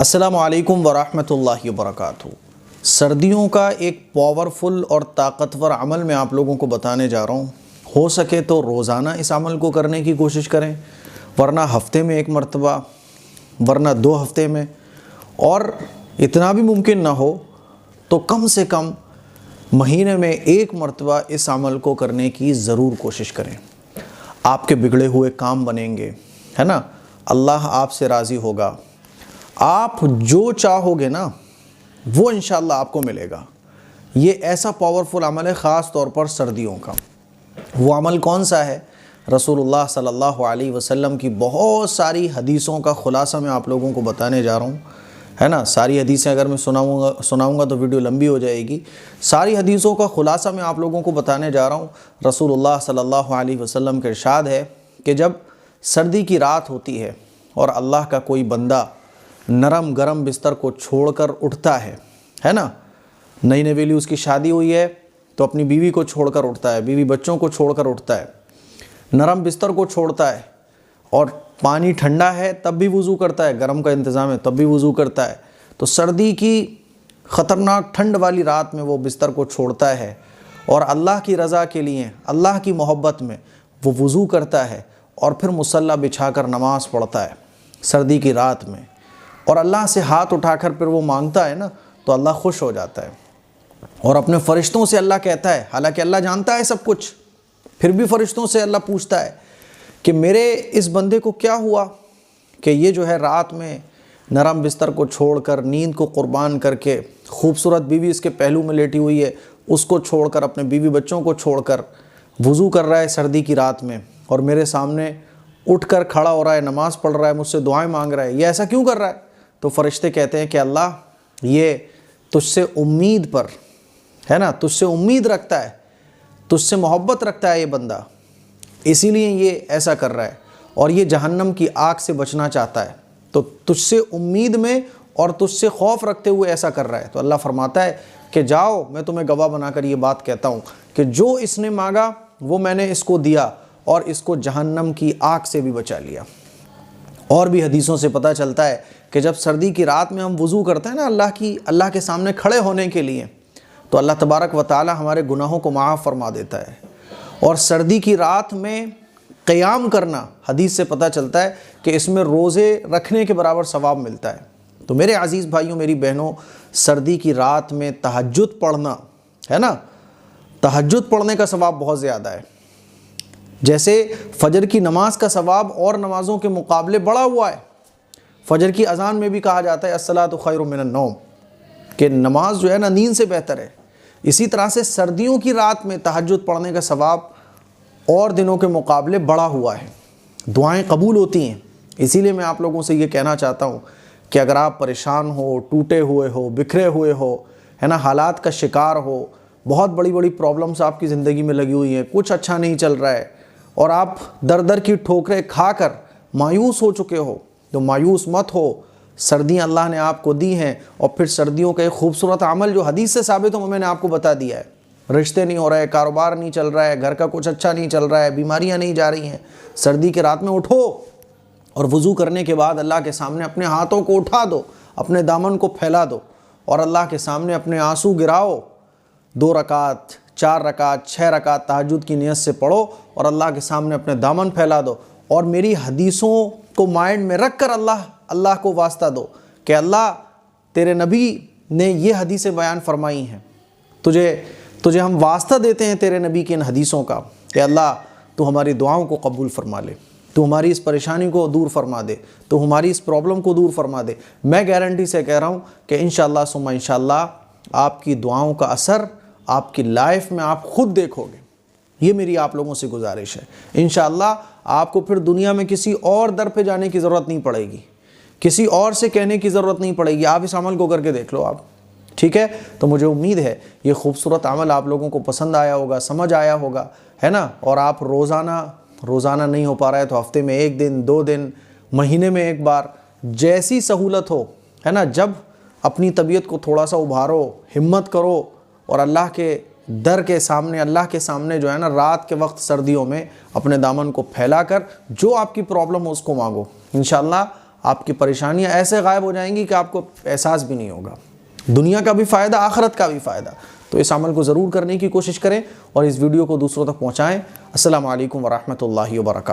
अस्सलामु अलैकुम वरहमतुल्लाहि वबरकातुहू। सर्दियों का एक पावरफुल और ताकतवर अमल मैं आप लोगों को बताने जा रहा हूँ। हो सके तो रोज़ाना इस अमल को करने की कोशिश करें, वरना हफ्ते में एक मरतबा, वरना 2 हफ्ते में, और इतना भी मुमकिन ना हो तो कम से कम महीने में 1 मरतबा इस अमल को करने की ज़रूर कोशिश करें। आपके बिगड़े हुए काम बनेंगे, है ना। अल्लाह आपसे राज़ी होगा। आप जो चाहोगे ना वो इंशाअल्लाह आपको मिलेगा। ये ऐसा पावरफुल अमल है, ख़ास तौर पर सर्दियों का। वो अमल कौन सा है? रसूलुल्लाह सल्लल्लाहु अलैहि वसल्लम की बहुत सारी हदीसों का ख़ुलासा मैं आप लोगों को बताने जा रहा हूँ, है ना। सारी हदीसें अगर मैं सुनाऊंगा तो वीडियो लंबी हो जाएगी। सारी हदीसों का ख़ुलासा मैं आप लोगों को बताने जा रहा हूँ। रसूलुल्लाह सल्लल्लाहु अलैहि वसल्लम का इरशाद है कि जब सर्दी की रात होती है और अल्लाह का कोई बंदा नरम गरम बिस्तर को छोड़कर उठता है ना। नई नवेली उसकी शादी हुई है तो अपनी बीवी को छोड़कर उठता है, बीवी बच्चों को छोड़कर उठता है, नरम बिस्तर को छोड़ता है, और पानी ठंडा है तब भी वज़ू करता है, गर्म का इंतज़ाम है तब भी वज़ू करता है। तो सर्दी की ख़तरनाक ठंड वाली रात में वो बिस्तर को छोड़ता है और अल्लाह की रज़ा के लिए, अल्लाह की मोहब्बत में वो वज़ू करता है और फिर मुसल्ला बिछाकर नमाज़ पढ़ता है सर्दी की रात में, और अल्लाह से हाथ उठाकर फिर वो मांगता है ना, तो अल्लाह खुश हो जाता है और अपने फ़रिश्तों से अल्लाह कहता है, हालांकि अल्लाह जानता है सब कुछ, फिर भी फ़रिश्तों से अल्लाह पूछता है कि मेरे इस बंदे को क्या हुआ कि ये जो है रात में नरम बिस्तर को छोड़कर, नींद को कुर्बान करके, खूबसूरत बीवी इसके पहलू में लेटी हुई है उसको छोड़कर, अपने बीवी बच्चों को छोड़कर वज़ू कर रहा है सर्दी की रात में, और मेरे सामने उठकर खड़ा हो रहा है, नमाज़ पढ़ रहा है, मुझसे दुआएं मांग रहा है, ये ऐसा क्यों कर रहा है? तो फ़रिश्ते कहते हैं कि अल्लाह ये तुझसे उम्मीद पर, है ना, तुझसे उम्मीद रखता है, तुझसे मोहब्बत रखता है ये बंदा, इसीलिए ये ऐसा कर रहा है, और ये जहन्नम की आग से बचना चाहता है, तो तुझसे उम्मीद में और तुझसे खौफ रखते हुए ऐसा कर रहा है। तो अल्लाह फरमाता है कि जाओ, मैं तुम्हें गवाह बनाकर ये बात कहता हूँ कि जो इसने मांगा वो मैंने इसको दिया और इसको जहन्नम की आग से भी बचा लिया। और भी हदीसों से पता चलता है कि जब सर्दी की रात में हम वज़ू करते हैं ना अल्लाह के सामने खड़े होने के लिए, तो अल्लाह तबारक व तआला हमारे गुनाहों को माफ़ फरमा देता है। और सर्दी की रात में क़याम करना, हदीस से पता चलता है कि इसमें रोज़े रखने के बराबर सवाब मिलता है। तो मेरे अज़ीज़ भाइयों, मेरी बहनों, सर्दी की रात में तहज्जुद पढ़ना, है ना, तहज्जुद पढ़ने का सवाब बहुत ज़्यादा है। जैसे फ़जर की नमाज का सवाब और नमाज़ों के मुकाबले बढ़ा हुआ है। फ़जर की अज़ान में भी कहा जाता है अस्सलातु खैरुम मिनन नौम, कि नमाज जो है ना नींद से बेहतर है। इसी तरह से सर्दियों की रात में तहज्जुद पढ़ने का सवाब और दिनों के मुकाबले बढ़ा हुआ है, दुआएं कबूल होती हैं। इसीलिए मैं आप लोगों से ये कहना चाहता हूँ कि अगर आप परेशान हो, टूटे हुए हो, बिखरे हुए हो, है ना, हालात का शिकार हो, बहुत बड़ी बड़ी प्रॉब्लम्स आपकी ज़िंदगी में लगी हुई हैं, कुछ अच्छा नहीं चल रहा है और आप दर दर की ठोकरें खाकर मायूस हो चुके हो, तो मायूस मत हो। सर्दियाँ अल्लाह ने आपको दी हैं, और फिर सर्दियों का एक खूबसूरत अमल जो हदीस से साबित हो मैंने आपको बता दिया है। रिश्ते नहीं हो रहे, कारोबार नहीं चल रहा है, घर का कुछ अच्छा नहीं चल रहा है, बीमारियाँ नहीं जा रही हैं, सर्दी की रात में उठो और वज़ू करने के बाद अल्लाह के सामने अपने हाथों को उठा दो, अपने दामन को फैला दो और अल्लाह के सामने अपने आंसू गिराओ। 2 रकात, 4 रकात, 6 रकात तहज्जुद की नियत से पढ़ो और अल्लाह के सामने अपने दामन फैला दो, और मेरी हदीसों को माइंड में रख कर अल्लाह को वास्ता दो कि अल्लाह तेरे नबी ने ये हदीसें बयान फरमाई हैं, तुझे हम वास्ता देते हैं तेरे नबी की इन हदीसों का कि अल्लाह तू हमारी दुआओं को कबूल फरमा ले, तू हमारी इस परेशानी को दूर फरमा दे, तू हमारी इस प्रॉब्लम को दूर फरमा दे। मैं गारंटी से कह रहा हूँ कि इंशाअल्लाह सुम्मा इंशाअल्लाह आपकी दुआओं का असर आपकी लाइफ में आप खुद देखोगे। ये मेरी आप लोगों से गुजारिश है। इंशाअल्लाह आपको फिर दुनिया में किसी और दर पे जाने की ज़रूरत नहीं पड़ेगी, किसी और से कहने की ज़रूरत नहीं पड़ेगी। आप इस अमल को करके देख लो आप, ठीक है। तो मुझे उम्मीद है ये खूबसूरत अमल आप लोगों को पसंद आया होगा, समझ आया होगा, है ना। और आप रोज़ाना नहीं हो पा रहा है तो हफ्ते में 1 दिन, 2 दिन, महीने में 1 बार, जैसी सहूलत हो, है ना, जब अपनी तबीयत को थोड़ा सा उभारो, हिम्मत करो और अल्लाह के दर के सामने, अल्लाह के सामने जो है ना, रात के वक्त सर्दियों में अपने दामन को फैलाकर जो आपकी प्रॉब्लम हो उसको मांगो। इंशाअल्लाह آپ کی پریشانیاں ایسے غائب ہو جائیں گی کہ آپ کو احساس بھی نہیں ہوگا، دنیا کا بھی فائدہ، آخرت کا بھی فائدہ۔ تو اس عمل کو ضرور کرنے کی کوشش کریں اور اس ویڈیو کو دوسروں تک پہنچائیں۔ السلام علیکم ورحمۃ اللہ وبرکاتہ۔